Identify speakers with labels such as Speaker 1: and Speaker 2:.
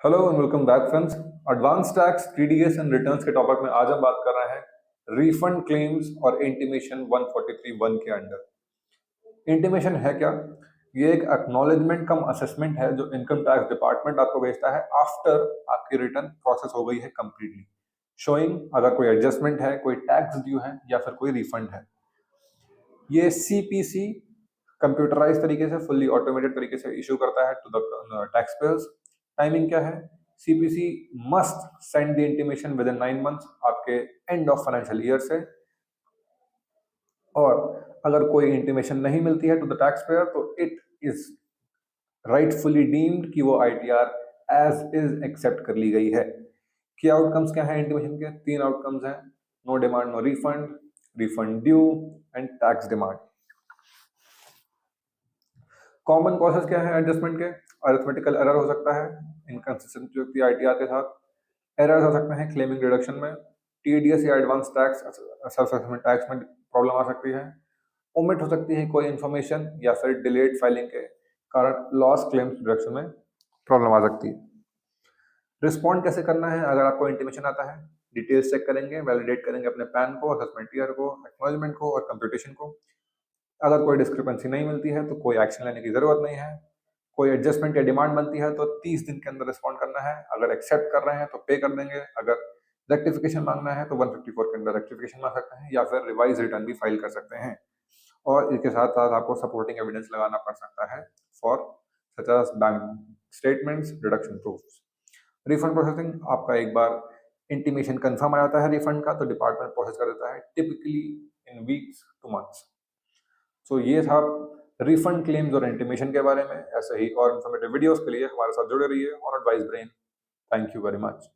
Speaker 1: Hello and welcome back friends. Advance tax, TDS and returns के topic में आज हम बात कर रहे हैं रिफंड क्लेम्स और इंटीमेशन 143(1) के अंडर। इंटीमेशन है क्या? ये एक एक्नॉलेजमेंट कम असेसमेंट है जो इनकम टैक्स डिपार्टमेंट आपको भेजता है आफ्टर आपकी रिटर्न प्रोसेस हो गई है कंप्लीटली, शोइंग अगर कोई एडजस्टमेंट है, कोई टैक्स ड्यू है या फिर कोई रिफंड है। ये सीपीसी कंप्यूटराइज तरीके से, फुल्ली ऑटोमेटेड तरीके से इशू करता है to the tax payers. Timing क्या है? CPC must send the intimation within 9 months आपके एंड ऑफ फाइनेंशियल ईयर से, और अगर कोई इंटीमेशन नहीं मिलती है टू द टैक्स पेयर तो इट इज राइटफुली डीम्ड कि वो आईटीआर एज इज एक्सेप्ट कर ली गई है। की आउटकम्स क्या है इंटीमेशन के? 3 आउटकम्स हैं: no demand, no refund, refund due and tax demand. Common causes क्या है एडजस्टमेंट के? अरिथमेटिकल एरर हो सकता है, इनकंसिस्टेंसी होती है आईटीआर के साथ, एरर्स हो सकते हैं क्लेमिंग डिडक्शन में, टीडीएस या advance tax self assessment tax में प्रॉब्लम आ सकती है, ओमिट हो सकती है कोई इन्फॉर्मेशन, या फिर डिलेड फाइलिंग के कारण लॉस क्लेम्स डिडक्शन में प्रॉब्लम आ सकती है। रिस्पॉन्ड कैसे करना है अगर आपको इंटीमेशन आता है? डिटेल्स चेक करेंगे, वैलिडेट करेंगे अपने पैन को, असेसमेंट ईयर को, एक्नॉलेजमेंट को और कंप्यूटेशन को। अगर कोई डिस्क्रिपेंसी नहीं मिलती है तो कोई एक्शन लेने की जरूरत नहीं है। कोई एडजस्टमेंट या डिमांड बनती है तो 30 दिन के अंदर रिस्पॉन्ड करना है। अगर एक्सेप्ट कर रहे हैं तो पे कर देंगे। अगर रेक्टिफिकेशन मांगना है तो 154 के अंदर रेक्टिफिकेशन मांग सकते हैं या फिर रिवाइज रिटर्न भी फाइल कर सकते हैं। और इसके साथ साथ आपको सपोर्टिंग एविडेंस लगाना पड़ सकता है for such as bank statements, deduction proofs. Refund processing, आपका एक बार इंटीमेशन कंफर्म आ जाता है रिफंड का तो डिपार्टमेंट प्रोसेस कर देता है, typically in weeks to months. So ये था रिफंड क्लेम्स और इंटीमेशन के बारे में। ऐसे ही और इन्फॉर्मेटिव वीडियोस के लिए हमारे साथ जुड़े रहिए on advice brain. Thank you very much.